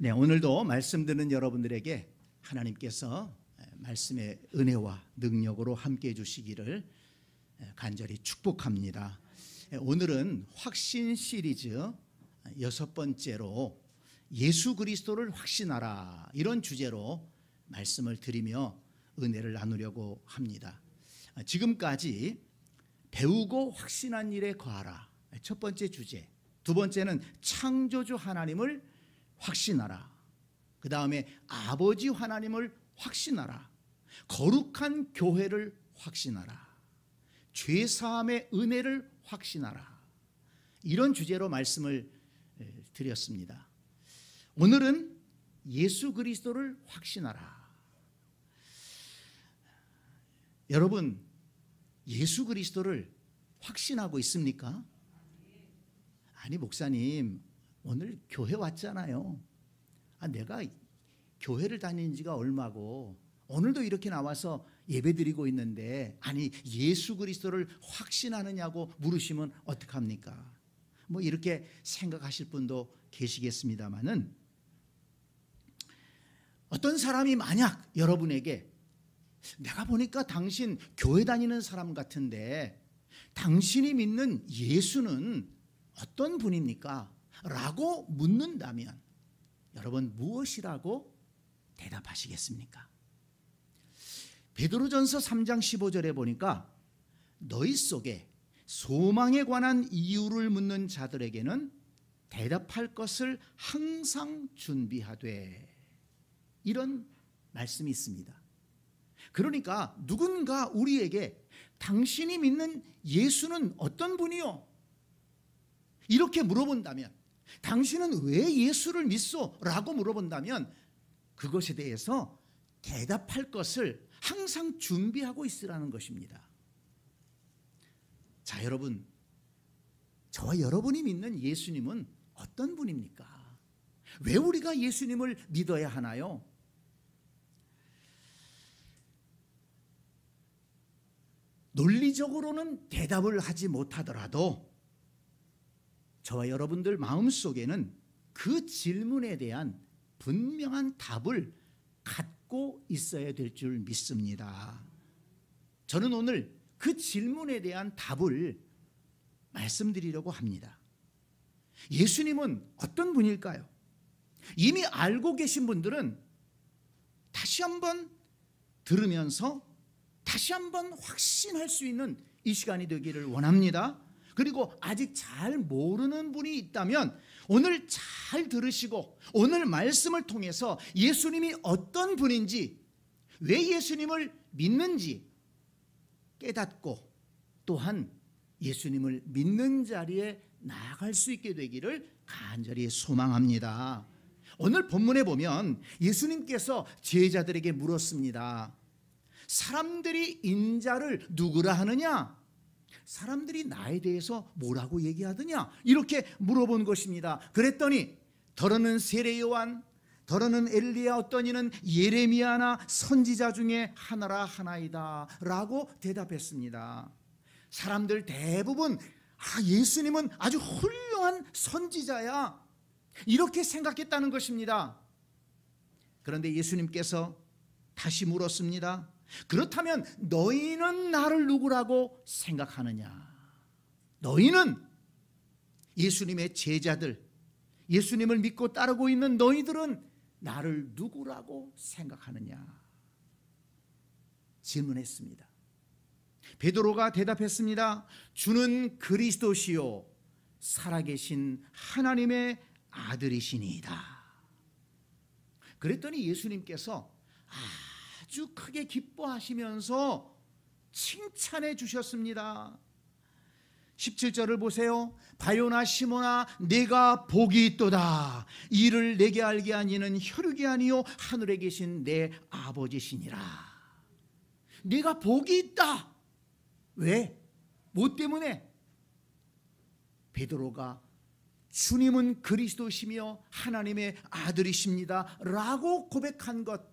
네, 오늘도 말씀 듣는 여러분들에게 하나님께서 말씀의 은혜와 능력으로 함께해 주시기를 간절히 축복합니다. 오늘은 확신 시리즈 6번째로 예수 그리스도를 확신하라, 이런 주제로 말씀을 드리며 은혜를 나누려고 합니다. 지금까지 배우고 확신한 일에 거하라, 첫 번째 주제. 두 번째는 창조주 하나님을 확신하라. 그 다음에 아버지 하나님을 확신하라. 거룩한 교회를 확신하라. 죄사함의 은혜를 확신하라. 이런 주제로 말씀을 드렸습니다. 오늘은 예수 그리스도를 확신하라. 여러분, 예수 그리스도를 확신하고 있습니까? 아니, 목사님 오늘 교회 왔잖아요. 내가 교회를 다닌 지가 얼마고 오늘도 이렇게 나와서 예배드리고 있는데, 아니 예수 그리스도를 확신하느냐고 물으시면 어떡합니까? 뭐 이렇게 생각하실 분도 계시겠습니다마는, 어떤 사람이 만약 여러분에게 내가 보니까 당신 교회 다니는 사람 같은데 당신이 믿는 예수는 어떤 분입니까? 라고 묻는다면 여러분 무엇이라고 대답하시겠습니까? 베드로전서 3장 15절에 보니까 너희 속에 소망에 관한 이유를 묻는 자들에게는 대답할 것을 항상 준비하되, 이런 말씀이 있습니다. 그러니까 누군가 우리에게 당신이 믿는 예수는 어떤 분이요? 이렇게 물어본다면, 당신은 왜 예수를 믿소? 라고 물어본다면 그것에 대해서 대답할 것을 항상 준비하고 있으라는 것입니다. 자, 여러분, 저와 여러분이 믿는 예수님은 어떤 분입니까? 왜 우리가 예수님을 믿어야 하나요? 논리적으로는 대답을 하지 못하더라도 저와 여러분들 마음속에는 그 질문에 대한 분명한 답을 갖고 있어야 될 줄 믿습니다. 저는 오늘 그 질문에 대한 답을 말씀드리려고 합니다. 예수님은 어떤 분일까요? 이미 알고 계신 분들은 다시 한번 들으면서 다시 한번 확신할 수 있는 이 시간이 되기를 원합니다. 그리고 아직 잘 모르는 분이 있다면 오늘 잘 들으시고 오늘 말씀을 통해서 예수님이 어떤 분인지, 왜 예수님을 믿는지 깨닫고 또한 예수님을 믿는 자리에 나아갈 수 있게 되기를 간절히 소망합니다. 오늘 본문에 보면 예수님께서 제자들에게 물었습니다. 사람들이 인자를 누구라 하느냐? 사람들이 나에 대해서 뭐라고 얘기하더냐? 이렇게 물어본 것입니다. 그랬더니 더러는 세례 요한, 더러는 엘리야, 어떤 이는 예레미야나 선지자 중에 하나라 하나이다 라고 대답했습니다. 사람들 대부분 예수님은 아주 훌륭한 선지자야, 이렇게 생각했다는 것입니다. 그런데 예수님께서 다시 물었습니다. 그렇다면 너희는 나를 누구라고 생각하느냐? 너희는, 예수님의 제자들, 예수님을 믿고 따르고 있는 너희들은 나를 누구라고 생각하느냐? 질문했습니다. 베드로가 대답했습니다. 주는 그리스도시요 살아계신 하나님의 아들이시니이다. 그랬더니 예수님께서 아주 크게 기뻐하시면서 칭찬해 주셨습니다. 17절을 보세요. 바요나 시몬아, 내가 복이 있도다. 이를 내게 알게 한 이는 혈육이 아니요 하늘에 계신 내 아버지시니라. 내가 복이 있다. 왜? 뭐 때문에? 베드로가 주님은 그리스도시며 하나님의 아들이십니다 라고 고백한 것,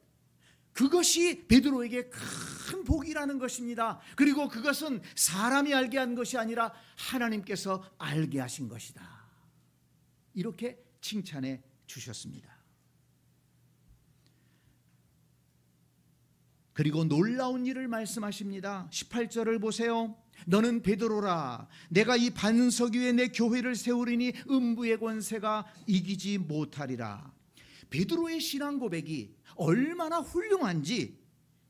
그것이 베드로에게 큰 복이라는 것입니다. 그리고 그것은 사람이 알게 한 것이 아니라 하나님께서 알게 하신 것이다. 이렇게 칭찬해 주셨습니다. 그리고 놀라운 일을 말씀하십니다. 18절을 보세요. 너는 베드로라. 내가 이 반석 위에 내 교회를 세우리니 음부의 권세가 이기지 못하리라. 베드로의 신앙 고백이 얼마나 훌륭한지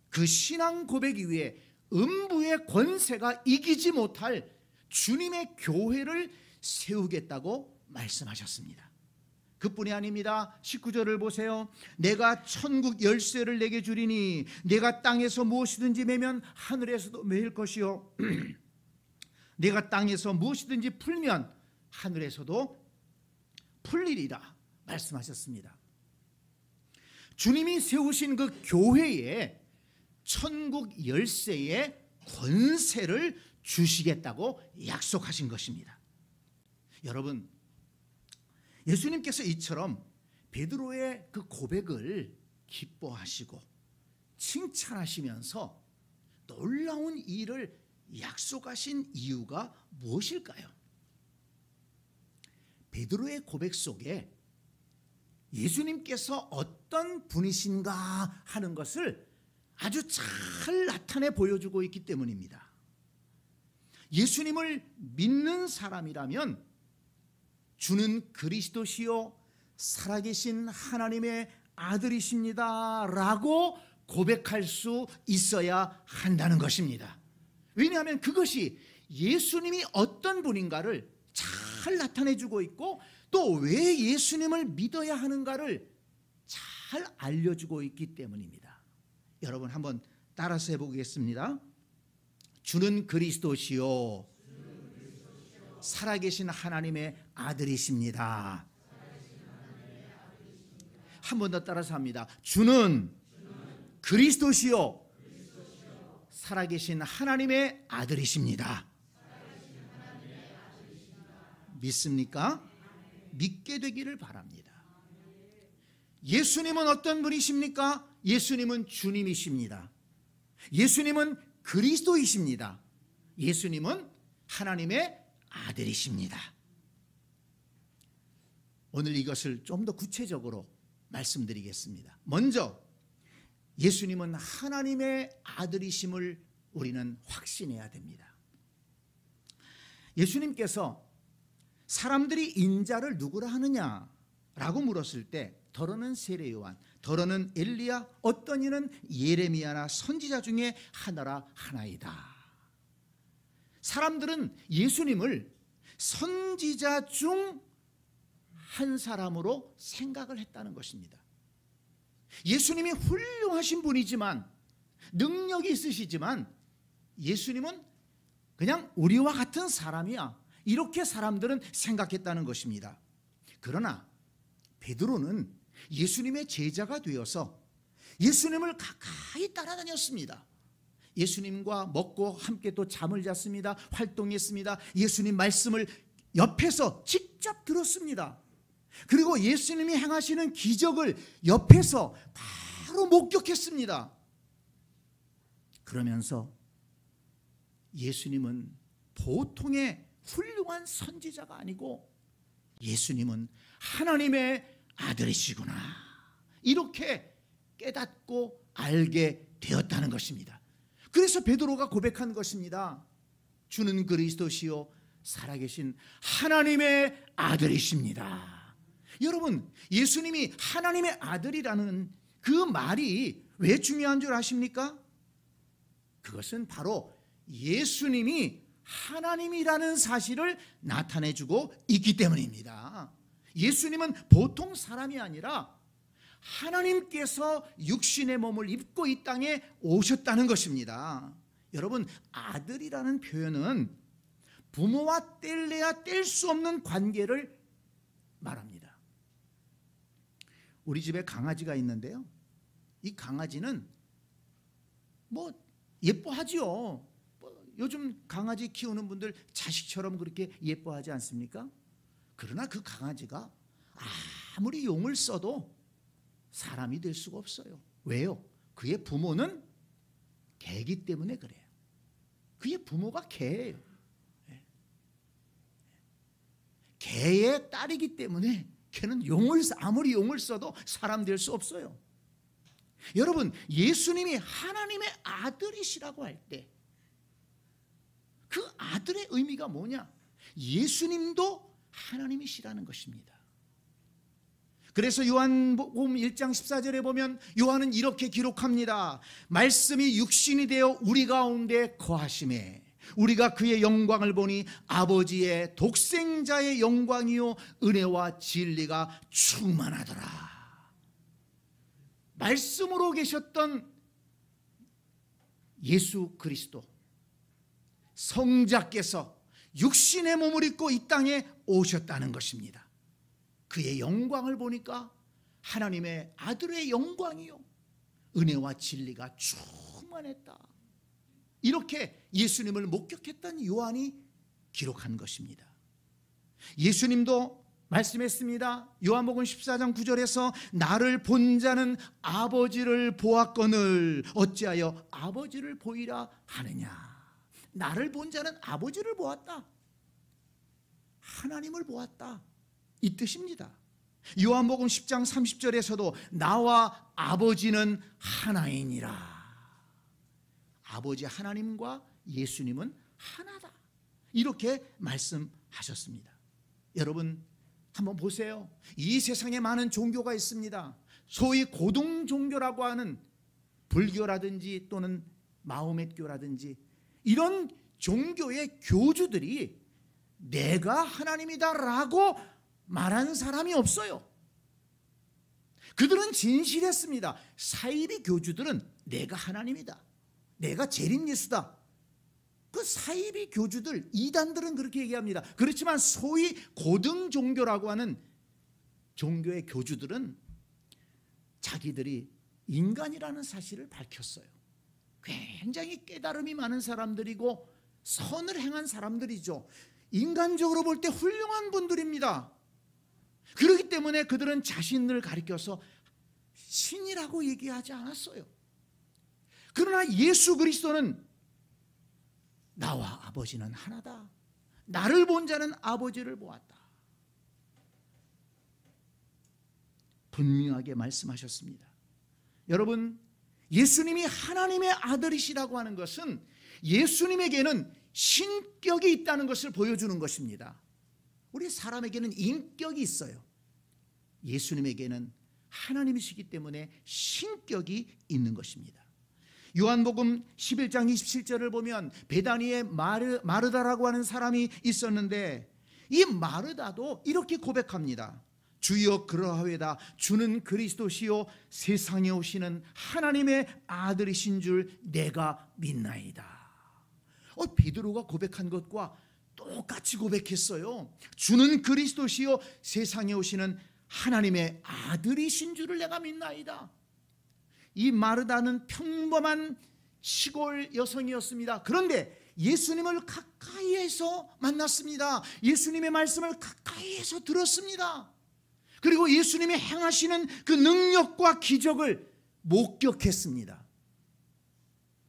그 신앙 고백 위에 음부의 권세가 이기지 못할 주님의 교회를 세우겠다고 말씀하셨습니다. 그뿐이 아닙니다. 19절을 보세요. 내가 천국 열쇠를 내게 주리니 내가 땅에서 무엇이든지 매면 하늘에서도 매일 것이요 내가 땅에서 무엇이든지 풀면 하늘에서도 풀리리라 말씀하셨습니다. 주님이 세우신 그 교회에 천국 열쇠의 권세를 주시겠다고 약속하신 것입니다. 여러분, 예수님께서 이처럼 베드로의 그 고백을 기뻐하시고 칭찬하시면서 놀라운 일을 약속하신 이유가 무엇일까요? 베드로의 고백 속에 예수님께서 어떤 분이신가 하는 것을 아주 잘 나타내 보여주고 있기 때문입니다. 예수님을 믿는 사람이라면 주는 그리스도시요 살아계신 하나님의 아들이십니다 라고 고백할 수 있어야 한다는 것입니다. 왜냐하면 그것이 예수님이 어떤 분인가를 잘 나타내주고 있고 또 왜 예수님을 믿어야 하는가를 잘 알려주고 있기 때문입니다. 여러분 한번 따라서 해보겠습니다. 주는 그리스도시요 살아계신 하나님의 아들이십니다. 한 번 더 따라서 합니다. 주는 그리스도시요 살아계신 하나님의 아들이십니다. 믿습니까? 믿게 되기를 바랍니다. 예수님은 어떤 분이십니까? 예수님은 주님이십니다. 예수님은 그리스도이십니다. 예수님은 하나님의 아들이십니다. 오늘 이것을 좀 더 구체적으로 말씀드리겠습니다. 먼저 예수님은 하나님의 아들이심을 우리는 확신해야 됩니다. 예수님께서 사람들이 인자를 누구라 하느냐라고 물었을 때 더러는 세례 요한, 더러는 엘리야, 어떤 이는 예레미야나 선지자 중에 하나라 하나이다. 사람들은 예수님을 선지자 중 한 사람으로 생각을 했다는 것입니다. 예수님이 훌륭하신 분이지만 능력이 있으시지만 예수님은 그냥 우리와 같은 사람이야 이렇게 사람들은 생각했다는 것입니다. 그러나 베드로는 예수님의 제자가 되어서 예수님을 가까이 따라다녔습니다. 예수님과 먹고 함께 또 잠을 잤습니다. 활동했습니다. 예수님 말씀을 옆에서 직접 들었습니다. 그리고 예수님이 행하시는 기적을 옆에서 바로 목격했습니다. 그러면서 예수님은 보통의 훌륭한 선지자가 아니고 예수님은 하나님의 아들이시구나 이렇게 깨닫고 알게 되었다는 것입니다. 그래서 베드로가 고백한 것입니다. 주는 그리스도시요 살아계신 하나님의 아들이십니다. 여러분, 예수님이 하나님의 아들이라는 그 말이 왜 중요한 줄 아십니까? 그것은 바로 예수님이 하나님이라는 사실을 나타내주고 있기 때문입니다. 예수님은 보통 사람이 아니라 하나님께서 육신의 몸을 입고 이 땅에 오셨다는 것입니다. 여러분, 아들이라는 표현은 부모와 뗄래야 뗄 수 없는 관계를 말합니다. 우리 집에 강아지가 있는데요, 이 강아지는 뭐 예뻐하지요. 요즘 강아지 키우는 분들 자식처럼 그렇게 예뻐하지 않습니까? 그러나 그 강아지가 아무리 용을 써도 사람이 될 수가 없어요. 왜요? 그의 부모는 개이기 때문에 그래요. 그의 부모가 개예요. 개의 딸이기 때문에 걔는 아무리 용을 써도 사람 될 수 없어요. 여러분, 예수님이 하나님의 아들이시라고 할 때 그 아들의 의미가 뭐냐? 예수님도 하나님이시라는 것입니다. 그래서 요한복음 1장 14절에 보면 요한은 이렇게 기록합니다. 말씀이 육신이 되어 우리 가운데 거하심에 우리가 그의 영광을 보니 아버지의 독생자의 영광이요 은혜와 진리가 충만하더라. 말씀으로 계셨던 예수 그리스도 성자께서 육신의 몸을 입고 이 땅에 오셨다는 것입니다. 그의 영광을 보니까 하나님의 아들의 영광이요 은혜와 진리가 충만했다. 이렇게 예수님을 목격했던 요한이 기록한 것입니다. 예수님도 말씀했습니다. 요한복음 14장 9절에서 나를 본 자는 아버지를 보았거늘 어찌하여 아버지를 보이라 하느냐. 나를 본 자는 아버지를 보았다. 하나님을 보았다. 이 뜻입니다. 요한복음 10장 30절에서도 나와 아버지는 하나이니라. 아버지 하나님과 예수님은 하나다. 이렇게 말씀하셨습니다. 여러분 한번 보세요. 이 세상에 많은 종교가 있습니다. 소위 고등 종교라고 하는 불교라든지 또는 마호메교라든지 이런 종교의 교주들이 내가 하나님이다라고 말한 사람이 없어요. 그들은 진실했습니다. 사이비 교주들은 내가 하나님이다, 내가 재림 예수다. 그 사이비 교주들, 이단들은 그렇게 얘기합니다. 그렇지만 소위 고등 종교라고 하는 종교의 교주들은 자기들이 인간이라는 사실을 밝혔어요. 굉장히 깨달음이 많은 사람들이고 선을 행한 사람들이죠. 인간적으로 볼 때 훌륭한 분들입니다. 그렇기 때문에 그들은 자신을 가리켜서 신이라고 얘기하지 않았어요. 그러나 예수 그리스도는 나와 아버지는 하나다. 나를 본 자는 아버지를 보았다. 분명하게 말씀하셨습니다. 여러분, 예수님이 하나님의 아들이시라고 하는 것은 예수님에게는 신격이 있다는 것을 보여주는 것입니다. 우리 사람에게는 인격이 있어요. 예수님에게는 하나님이시기 때문에 신격이 있는 것입니다. 요한복음 11장 27절을 보면 베다니에 마르다라고 하는 사람이 있었는데 이 마르다도 이렇게 고백합니다. 주여 그러하외다. 주는 그리스도시요 세상에 오시는 하나님의 아들이신 줄 내가 믿나이다. 베드로가 고백한 것과 똑같이 고백했어요. 주는 그리스도시요 세상에 오시는 하나님의 아들이신 줄을 내가 믿나이다. 이 마르다는 평범한 시골 여성이었습니다. 그런데 예수님을 가까이에서 만났습니다. 예수님의 말씀을 가까이에서 들었습니다. 그리고 예수님이 행하시는 그 능력과 기적을 목격했습니다.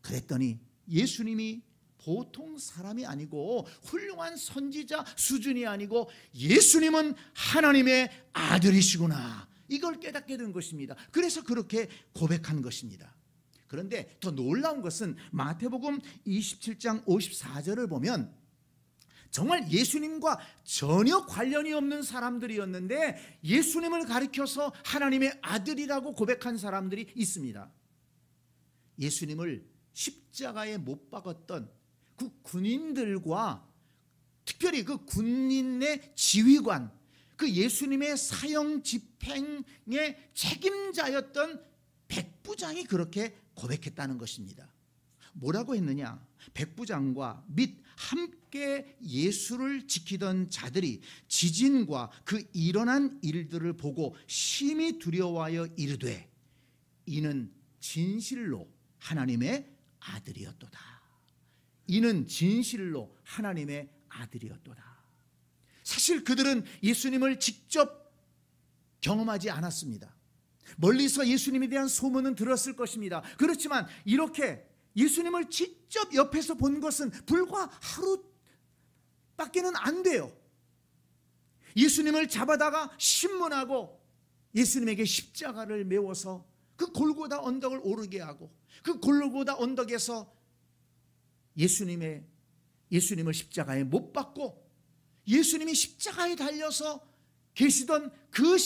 그랬더니 예수님이 보통 사람이 아니고 훌륭한 선지자 수준이 아니고 예수님은 하나님의 아들이시구나, 이걸 깨닫게 된 것입니다. 그래서 그렇게 고백한 것입니다. 그런데 더 놀라운 것은 마태복음 27장 54절을 보면 정말 예수님과 전혀 관련이 없는 사람들이었는데 예수님을 가리켜서 하나님의 아들이라고 고백한 사람들이 있습니다. 예수님을 십자가에 못 박았던 그 군인들과 특별히 그 군인의 지휘관, 그 예수님의 사형 집행의 책임자였던 백부장이 그렇게 고백했다는 것입니다. 뭐라고 했느냐? 백부장과 및 함께 예수를 지키던 자들이 지진과 그 일어난 일들을 보고 심히 두려워하여 이르되 이는 진실로 하나님의 아들이었도다. 이는 진실로 하나님의 아들이었도다. 사실 그들은 예수님을 직접 경험하지 않았습니다. 멀리서 예수님에 대한 소문은 들었을 것입니다. 그렇지만 이렇게 예수님을 직접 옆에서 본 것은 불과 하루밖에는 안 돼요. 예수님을 잡아다가 신문하고 예수님에게 십자가를 메워서 그 골고다 언덕을 오르게 하고 그 골고다 언덕에서 예수님을 십자가에 못 박고 예수님이 십자가에 달려서 계시던 그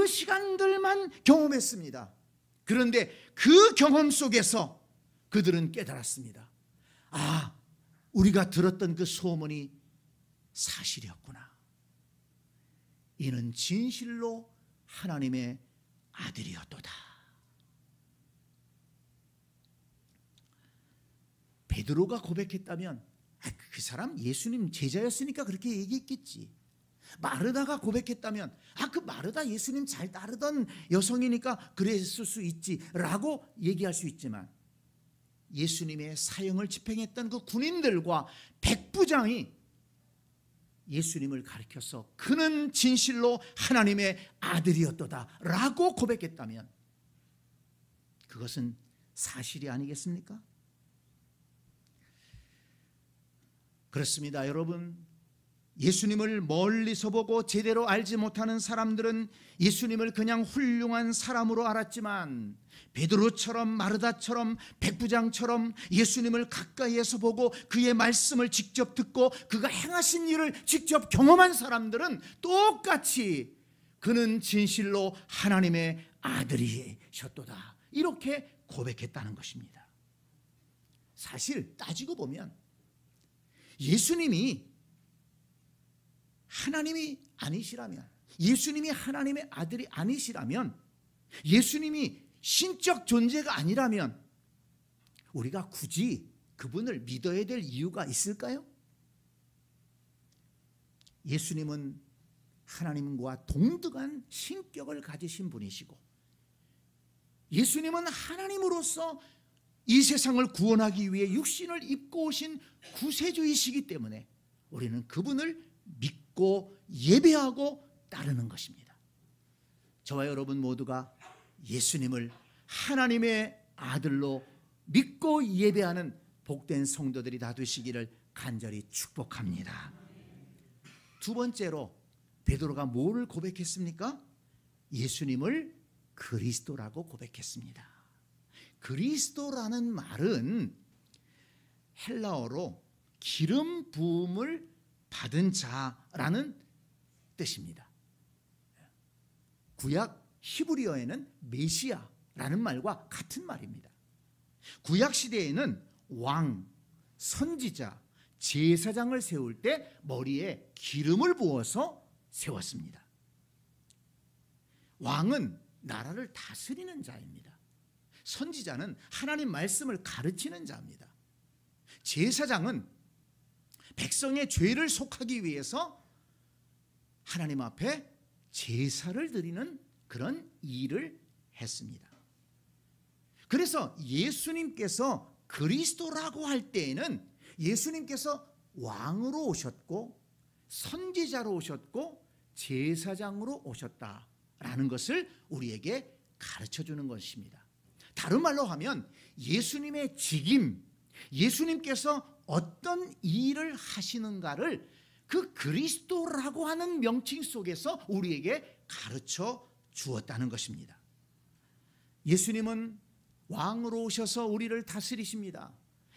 시간들만 경험했습니다. 그런데 그 경험 속에서 그들은 깨달았습니다. 아, 우리가 들었던 그 소문이 사실이었구나. 이는 진실로 하나님의 아들이었도다. 베드로가 고백했다면 그 사람 예수님 제자였으니까 그렇게 얘기했겠지. 마르다가 고백했다면 그 마르다 예수님 잘 따르던 여성이니까 그랬을 수 있지 라고 얘기할 수 있지만, 예수님의 사형을 집행했던 그 군인들과 백부장이 예수님을 가리켜서 그는 진실로 하나님의 아들이었도다 라고 고백했다면 그것은 사실이 아니겠습니까? 그렇습니다, 여러분. 예수님을 멀리서 보고 제대로 알지 못하는 사람들은 예수님을 그냥 훌륭한 사람으로 알았지만, 베드로처럼 마르다처럼 백부장처럼 예수님을 가까이에서 보고 그의 말씀을 직접 듣고 그가 행하신 일을 직접 경험한 사람들은 똑같이 그는 진실로 하나님의 아들이셨도다 이렇게 고백했다는 것입니다. 사실 따지고 보면 예수님이 하나님이 아니시라면, 예수님이 하나님의 아들이 아니시라면, 예수님이 신적 존재가 아니라면 우리가 굳이 그분을 믿어야 될 이유가 있을까요? 예수님은 하나님과 동등한 신격을 가지신 분이시고, 예수님은 하나님으로서 이 세상을 구원하기 위해 육신을 입고 오신 구세주이시기 때문에 우리는 그분을 믿고 예배하고 따르는 것입니다. 저와 여러분 모두가 예수님을 하나님의 아들로 믿고 예배하는 복된 성도들이 다 되시기를 간절히 축복합니다. 두 번째로 베드로가 뭐를 고백했습니까? 예수님을 그리스도라고 고백했습니다. 그리스도라는 말은 헬라어로 기름 부음을 받은 자라는 뜻입니다. 구약 히브리어에는 메시아라는 말과 같은 말입니다. 구약 시대에는 왕, 선지자, 제사장을 세울 때 머리에 기름을 부어서 세웠습니다. 왕은 나라를 다스리는 자입니다. 선지자는 하나님 말씀을 가르치는 자입니다. 제사장은 백성의 죄를 속하기 위해서 하나님 앞에 제사를 드리는 그런 일을 했습니다. 그래서 예수님께서 그리스도라고 할 때에는 예수님께서 왕으로 오셨고 선지자로 오셨고 제사장으로 오셨다라는 것을 우리에게 가르쳐 주는 것입니다. 다른 말로 하면 예수님의 직임, 예수님께서 어떤 일을 하시는가를 그 그리스도라고 하는 명칭 속에서 우리에게 가르쳐 주었다는 것입니다. 예수님은 왕으로 오셔서 우리를 다스리십니다.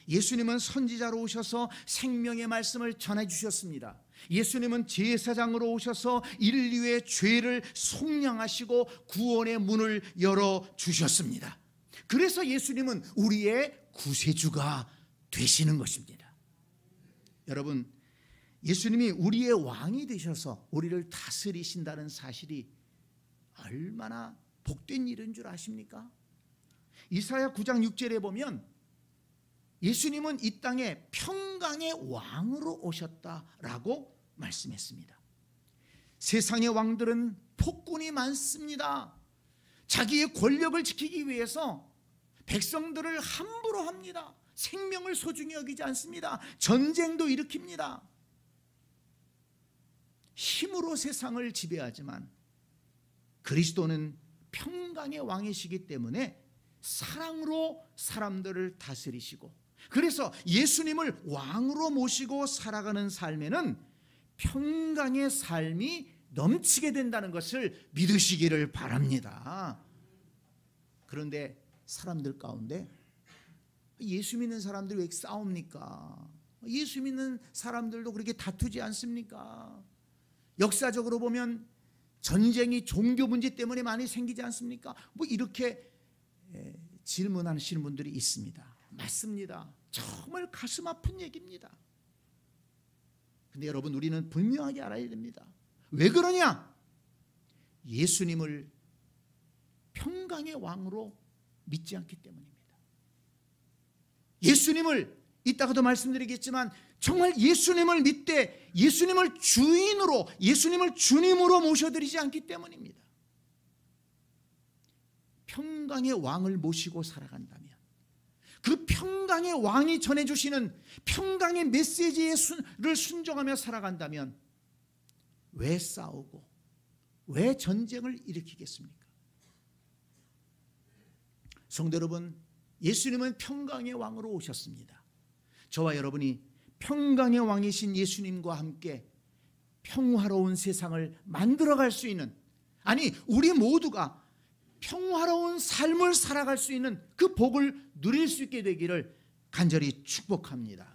예수님은 선지자로 오셔서 생명의 말씀을 전해 주셨습니다. 예수님은 제사장으로 오셔서 인류의 죄를 속량하시고 구원의 문을 열어 주셨습니다. 그래서 예수님은 우리의 구세주가 되시는 것입니다. 여러분, 예수님이 우리의 왕이 되셔서 우리를 다스리신다는 사실이 얼마나 복된 일인 줄 아십니까? 이사야 9장 6절에 보면 예수님은 이 땅에 평강의 왕으로 오셨다라고 말씀했습니다. 세상의 왕들은 폭군이 많습니다. 자기의 권력을 지키기 위해서 백성들을 함부로 합니다. 생명을 소중히 여기지 않습니다. 전쟁도 일으킵니다. 힘으로 세상을 지배하지만 그리스도는 평강의 왕이시기 때문에 사랑으로 사람들을 다스리시고, 그래서 예수님을 왕으로 모시고 살아가는 삶에는 평강의 삶이 넘치게 된다는 것을 믿으시기를 바랍니다. 그런데 사람들 가운데 예수 믿는 사람들이 왜 싸웁니까? 예수 믿는 사람들도 그렇게 다투지 않습니까? 역사적으로 보면 전쟁이 종교 문제 때문에 많이 생기지 않습니까? 뭐 이렇게 질문하시는 분들이 있습니다. 맞습니다. 정말 가슴 아픈 얘기입니다. 근데 여러분, 우리는 분명하게 알아야 됩니다. 왜 그러냐? 예수님을 평강의 왕으로 믿지 않기 때문입니다. 예수님을, 이따가도 말씀드리겠지만 정말 예수님을 믿되 예수님을 주인으로, 예수님을 주님으로 모셔드리지 않기 때문입니다. 평강의 왕을 모시고 살아간다면, 그 평강의 왕이 전해주시는 평강의 메시지를 순종하며 살아간다면 왜 싸우고 왜 전쟁을 일으키겠습니까? 성도 여러분, 예수님은 평강의 왕으로 오셨습니다. 저와 여러분이 평강의 왕이신 예수님과 함께 평화로운 세상을 만들어갈 수 있는, 아니 우리 모두가 평화로운 삶을 살아갈 수 있는 그 복을 누릴 수 있게 되기를 간절히 축복합니다.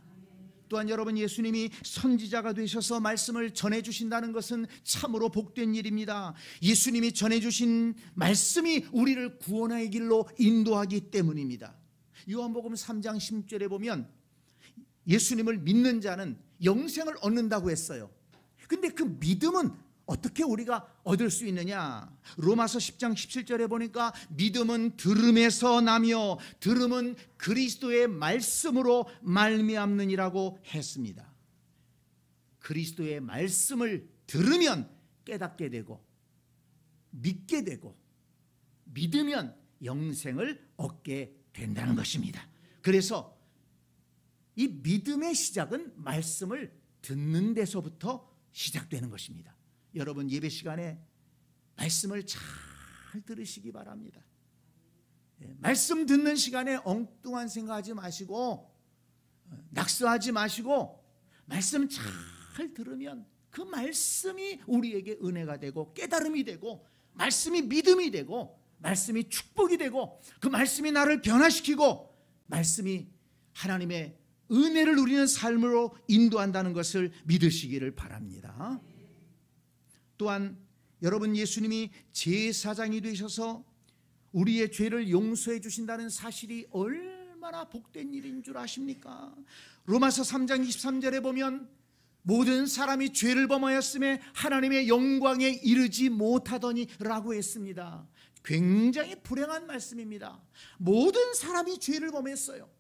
또한 여러분, 예수님이 선지자가 되셔서 말씀을 전해주신다는 것은 참으로 복된 일입니다. 예수님이 전해주신 말씀이 우리를 구원의 길로 인도하기 때문입니다. 요한복음 3장 10절에 보면 예수님을 믿는 자는 영생을 얻는다고 했어요. 근데 그 믿음은 어떻게 우리가 얻을 수 있느냐? 로마서 10장 17절에 보니까 믿음은 들음에서 나며 들음은 그리스도의 말씀으로 말미암느니라고 했습니다. 그리스도의 말씀을 들으면 깨닫게 되고, 믿게 되고, 믿으면 영생을 얻게 된다는 것입니다. 그래서 이 믿음의 시작은 말씀을 듣는 데서부터 시작되는 것입니다. 여러분, 예배 시간에 말씀을 잘 들으시기 바랍니다. 말씀 듣는 시간에 엉뚱한 생각하지 마시고, 낙서하지 마시고, 말씀 잘 들으면 그 말씀이 우리에게 은혜가 되고 깨달음이 되고, 말씀이 믿음이 되고, 말씀이 축복이 되고, 그 말씀이 나를 변화시키고, 말씀이 하나님의 은혜를 누리는 삶으로 인도한다는 것을 믿으시기를 바랍니다. 또한 여러분, 예수님이 제사장이 되셔서 우리의 죄를 용서해 주신다는 사실이 얼마나 복된 일인 줄 아십니까? 로마서 3장 23절에 보면 모든 사람이 죄를 범하였음에 하나님의 영광에 이르지 못하더니 라고 했습니다. 굉장히 불행한 말씀입니다. 모든 사람이 죄를 범했어요.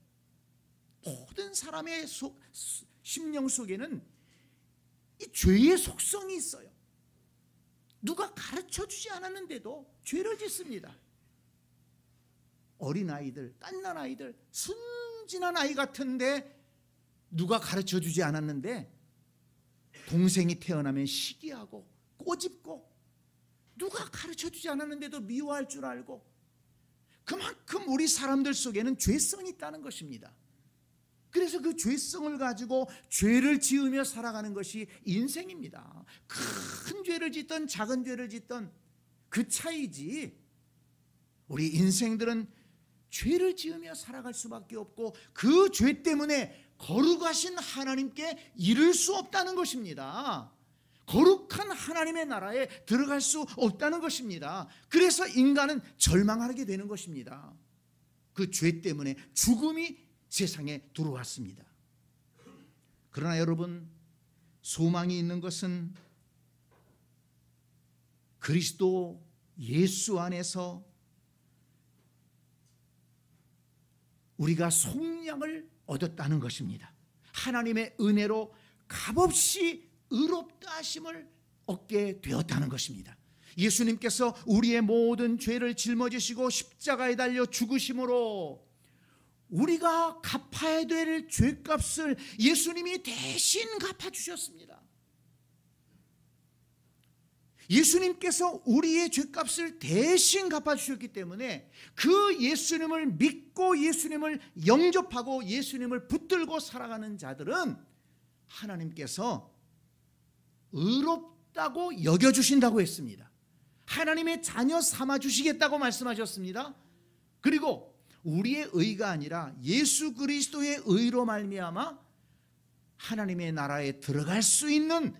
모든 사람의 심령 속에는 이 죄의 속성이 있어요. 누가 가르쳐주지 않았는데도 죄를 짓습니다. 어린아이들, 갓난아이들, 순진한 아이 같은데 누가 가르쳐주지 않았는데 동생이 태어나면 시기하고 꼬집고, 누가 가르쳐주지 않았는데도 미워할 줄 알고, 그만큼 우리 사람들 속에는 죄성이 있다는 것입니다. 그래서 그 죄성을 가지고 죄를 지으며 살아가는 것이 인생입니다. 큰 죄를 짓던 작은 죄를 짓던 그 차이지, 우리 인생들은 죄를 지으며 살아갈 수밖에 없고 그 죄 때문에 거룩하신 하나님께 이를 수 없다는 것입니다. 거룩한 하나님의 나라에 들어갈 수 없다는 것입니다. 그래서 인간은 절망하게 되는 것입니다. 그 죄 때문에 죽음이 세상에 들어왔습니다. 그러나 여러분, 소망이 있는 것은 그리스도 예수 안에서 우리가 속량을 얻었다는 것입니다. 하나님의 은혜로 값없이 의롭다 하심을 얻게 되었다는 것입니다. 예수님께서 우리의 모든 죄를 짊어지시고 십자가에 달려 죽으심으로 우리가 갚아야 될 죄값을 예수님이 대신 갚아주셨습니다. 예수님께서 우리의 죄값을 대신 갚아주셨기 때문에 그 예수님을 믿고 예수님을 영접하고 예수님을 붙들고 살아가는 자들은 하나님께서 의롭다고 여겨주신다고 했습니다. 하나님의 자녀 삼아주시겠다고 말씀하셨습니다. 그리고 우리의 의가 아니라 예수 그리스도의 의로 말미암아 하나님의 나라에 들어갈 수 있는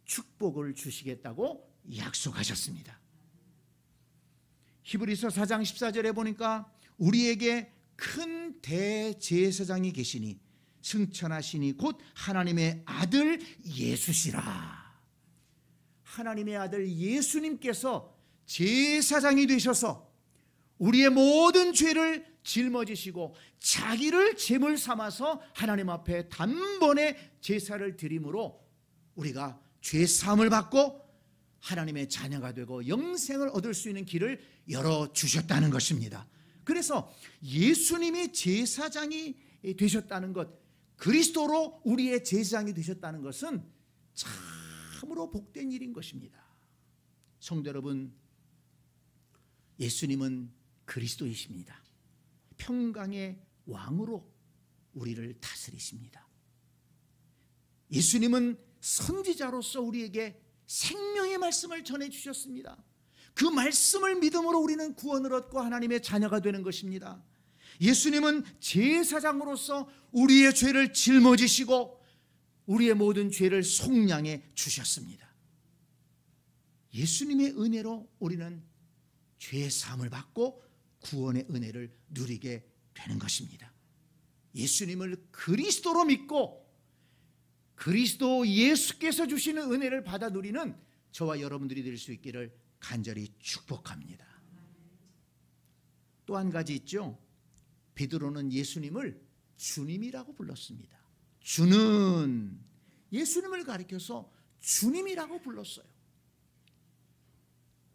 축복을 주시겠다고 약속하셨습니다. 히브리서 4장 14절에 보니까 우리에게 큰 대제사장이 계시니 승천하시니 곧 하나님의 아들 예수시라. 하나님의 아들 예수님께서 제사장이 되셔서 우리의 모든 죄를 짊어지시고 자기를 제물 삼아서 하나님 앞에 단번에 제사를 드림으로 우리가 죄 사함을 받고 하나님의 자녀가 되고 영생을 얻을 수 있는 길을 열어주셨다는 것입니다. 그래서 예수님이 제사장이 되셨다는 것, 그리스도로 우리의 제사장이 되셨다는 것은 참으로 복된 일인 것입니다. 성도 여러분, 예수님은 그리스도이십니다. 평강의 왕으로 우리를 다스리십니다. 예수님은 선지자로서 우리에게 생명의 말씀을 전해주셨습니다. 그 말씀을 믿음으로 우리는 구원을 얻고 하나님의 자녀가 되는 것입니다. 예수님은 제사장으로서 우리의 죄를 짊어지시고 우리의 모든 죄를 속량해 주셨습니다. 예수님의 은혜로 우리는 죄의 사함을 받고 구원의 은혜를 누리게 되는 것입니다. 예수님을 그리스도로 믿고 그리스도 예수께서 주시는 은혜를 받아 누리는 저와 여러분들이 될 수 있기를 간절히 축복합니다. 또 한 가지 있죠. 베드로는 예수님을 주님이라고 불렀습니다. 주는, 예수님을 가리켜서 주님이라고 불렀어요.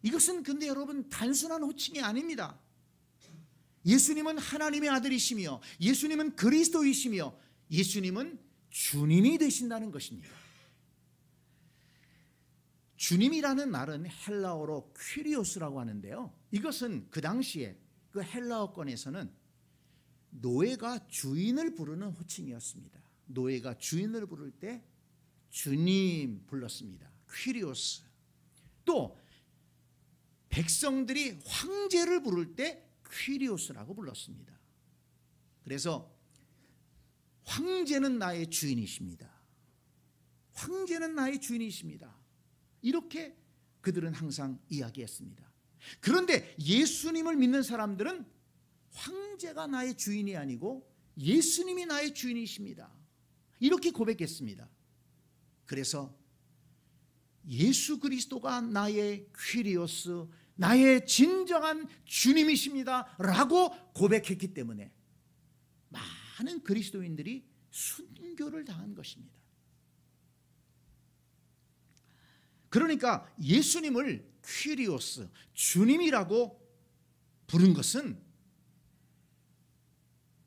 이것은 근데 여러분 단순한 호칭이 아닙니다. 예수님은 하나님의 아들이시며 예수님은 그리스도이시며 예수님은 주님이 되신다는 것입니다. 주님이라는 말은 헬라어로 퀴리오스라고 하는데요, 이것은 그 당시에 그 헬라어권에서는 노예가 주인을 부르는 호칭이었습니다. 노예가 주인을 부를 때 주님 불렀습니다. 퀴리오스. 또 백성들이 황제를 부를 때 퀴리오스라고 불렀습니다. 그래서 황제는 나의 주인이십니다. 황제는 나의 주인이십니다. 이렇게 그들은 항상 이야기했습니다. 그런데 예수님을 믿는 사람들은 황제가 나의 주인이 아니고 예수님이 나의 주인이십니다. 이렇게 고백했습니다. 그래서 예수 그리스도가 나의 퀴리오스, 나의 진정한 주님이십니다 라고 고백했기 때문에 많은 그리스도인들이 순교를 당한 것입니다. 그러니까 예수님을 퀴리오스, 주님이라고 부른 것은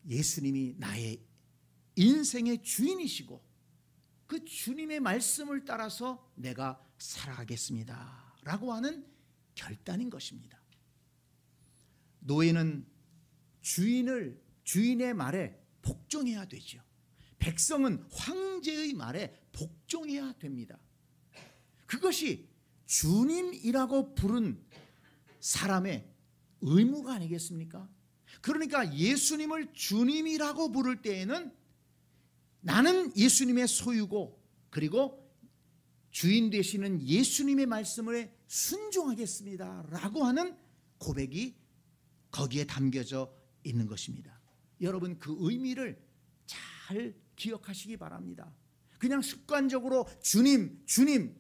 예수님이 나의 인생의 주인이시고 그 주님의 말씀을 따라서 내가 살아가겠습니다 라고 하는 결단인 것입니다. 노예는 주인의 말에 복종해야 되죠. 백성은 황제의 말에 복종해야 됩니다. 그것이 주님이라고 부른 사람의 의무가 아니겠습니까? 그러니까 예수님을 주님이라고 부를 때에는 나는 예수님의 소유고 그리고 주인 되시는 예수님의 말씀에 순종하겠습니다 라고 하는 고백이 거기에 담겨져 있는 것입니다. 여러분, 그 의미를 잘 기억하시기 바랍니다. 그냥 습관적으로 주님, 주님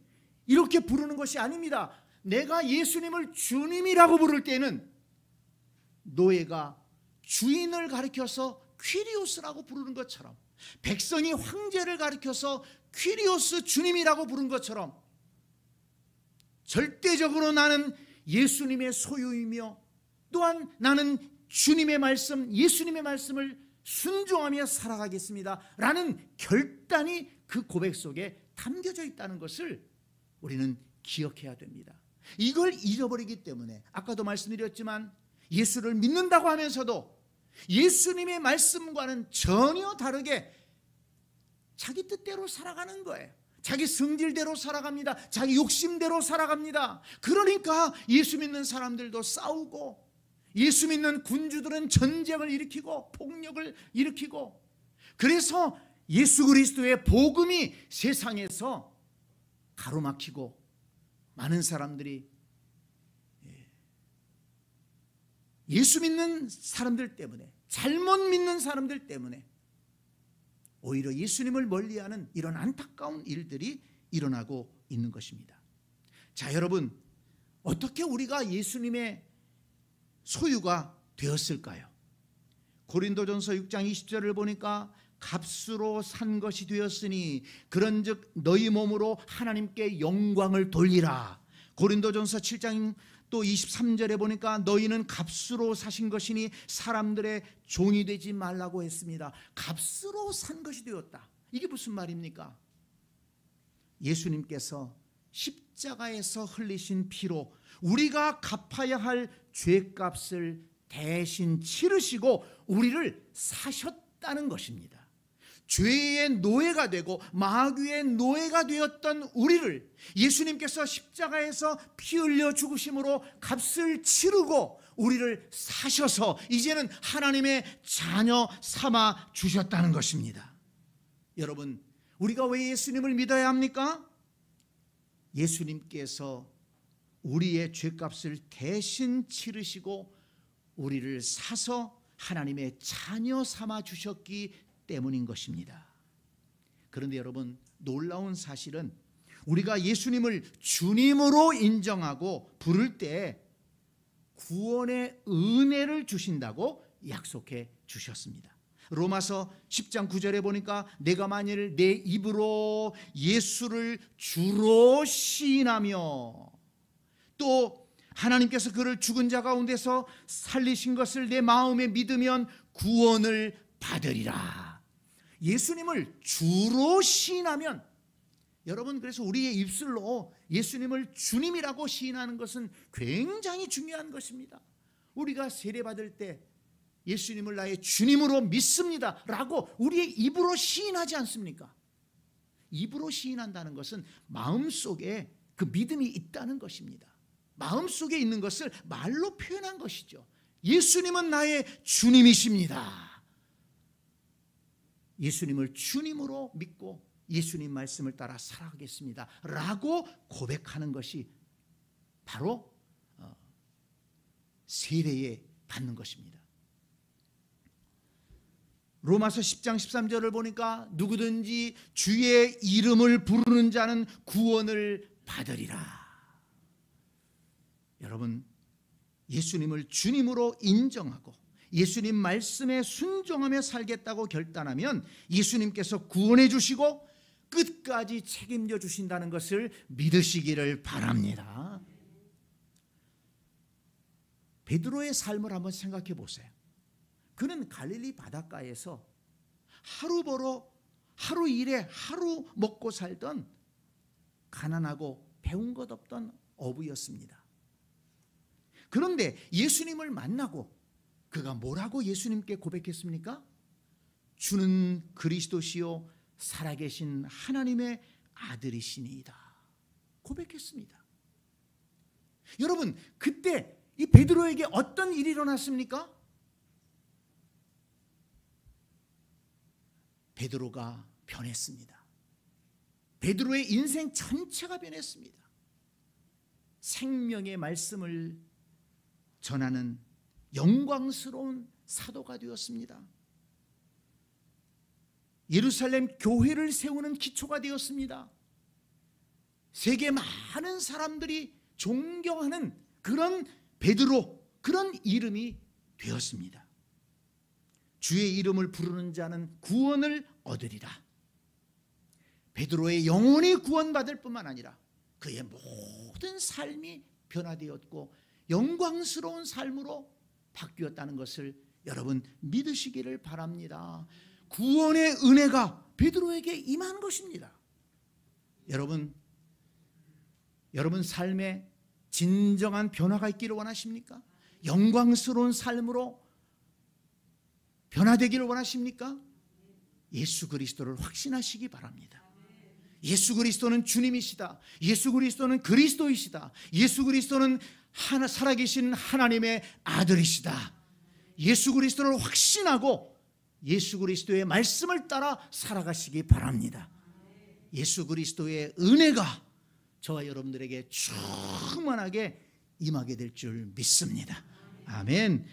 이렇게 부르는 것이 아닙니다. 내가 예수님을 주님이라고 부를 때는 노예가 주인을 가리켜서 퀴리오스라고 부르는 것처럼, 백성이 황제를 가리켜서 퀴리오스 주님이라고 부른 것처럼 절대적으로 나는 예수님의 소유이며 또한 나는 주님의 말씀, 예수님의 말씀을 순종하며 살아가겠습니다 라는 결단이 그 고백 속에 담겨져 있다는 것을 우리는 기억해야 됩니다. 이걸 잊어버리기 때문에 아까도 말씀드렸지만 예수를 믿는다고 하면서도 예수님의 말씀과는 전혀 다르게 자기 뜻대로 살아가는 거예요. 자기 성질대로 살아갑니다. 자기 욕심대로 살아갑니다. 그러니까 예수 믿는 사람들도 싸우고 예수 믿는 군주들은 전쟁을 일으키고 폭력을 일으키고, 그래서 예수 그리스도의 복음이 세상에서 가로막히고 많은 사람들이 예수 믿는 사람들 때문에, 잘못 믿는 사람들 때문에 오히려 예수님을 멀리하는 이런 안타까운 일들이 일어나고 있는 것입니다. 자, 여러분, 어떻게 우리가 예수님의 소유가 되었을까요? 고린도전서 6장 20절을 보니까 값으로 산 것이 되었으니 그런즉 너희 몸으로 하나님께 영광을 돌리라. 고린도전서 7장 또 23절에 보니까 너희는 값으로 사신 것이니 사람들의 종이 되지 말라고 했습니다. 값으로 산 것이 되었다. 이게 무슨 말입니까? 예수님께서 십자가에서 흘리신 피로 우리가 갚아야 할 죄값을 대신 치르시고 우리를 사셨다는 것입니다. 죄의 노예가 되고 마귀의 노예가 되었던 우리를 예수님께서 십자가에서 피 흘려 죽으심으로 값을 치르고 우리를 사셔서 이제는 하나님의 자녀 삼아 주셨다는 것입니다. 여러분, 우리가 왜 예수님을 믿어야 합니까? 예수님께서 우리의 죄값을 대신 치르시고 우리를 사서 하나님의 자녀 삼아 주셨기 때문인 것입니다. 그런데 여러분, 놀라운 사실은 우리가 예수님을 주님으로 인정하고 부를 때 구원의 은혜를 주신다고 약속해 주셨습니다. 로마서 10장 9절에 보니까 내가 만일 내 입으로 예수를 주로 시인하며 또 하나님께서 그를 죽은 자 가운데서 살리신 것을 내 마음에 믿으면 구원을 받으리라. 예수님을 주로 시인하면, 여러분, 그래서 우리의 입술로 예수님을 주님이라고 시인하는 것은 굉장히 중요한 것입니다. 우리가 세례받을 때 예수님을 나의 주님으로 믿습니다 라고 우리의 입으로 시인하지 않습니까? 입으로 시인한다는 것은 마음속에 그 믿음이 있다는 것입니다. 마음속에 있는 것을 말로 표현한 것이죠. 예수님은 나의 주님이십니다. 예수님을 주님으로 믿고 예수님 말씀을 따라 살아가겠습니다 라고 고백하는 것이 바로 세례에 받는 것입니다. 로마서 10장 13절을 보니까 누구든지 주의 이름을 부르는 자는 구원을 받으리라. 여러분, 예수님을 주님으로 인정하고 예수님 말씀에 순종하며 살겠다고 결단하면 예수님께서 구원해 주시고 끝까지 책임져 주신다는 것을 믿으시기를 바랍니다. 베드로의 삶을 한번 생각해 보세요. 그는 갈릴리 바닷가에서 하루 벌어 하루 일해 하루 먹고 살던 가난하고 배운 것 없던 어부였습니다. 그런데 예수님을 만나고 그가 뭐라고 예수님께 고백했습니까? 주는 그리스도시요 살아계신 하나님의 아들이시니이다 고백했습니다. 여러분, 그때 이 베드로에게 어떤 일이 일어났습니까? 베드로가 변했습니다. 베드로의 인생 전체가 변했습니다. 생명의 말씀을 전하는 영광스러운 사도가 되었습니다. 예루살렘 교회를 세우는 기초가 되었습니다. 세계 많은 사람들이 존경하는 그런 베드로, 그런 이름이 되었습니다. 주의 이름을 부르는 자는 구원을 얻으리라. 베드로의 영혼이 구원받을 뿐만 아니라 그의 모든 삶이 변화되었고 영광스러운 삶으로 바뀌었다는 것을 여러분 믿으시기를 바랍니다. 구원의 은혜가 베드로에게 임한 것입니다. 여러분 삶에 진정한 변화가 있기를 원하십니까? 영광스러운 삶으로 변화되기를 원하십니까? 예수 그리스도를 확신하시기 바랍니다. 예수 그리스도는 주님이시다. 예수 그리스도는 그리스도이시다. 예수 그리스도는 살아계신 하나님의 아들이시다, 예수 그리스도를 확신하고 예수 그리스도의 말씀을 따라 살아가시기 바랍니다. 예수 그리스도의 은혜가 저와 여러분들에게 충만하게 임하게 될 줄 믿습니다. 아멘.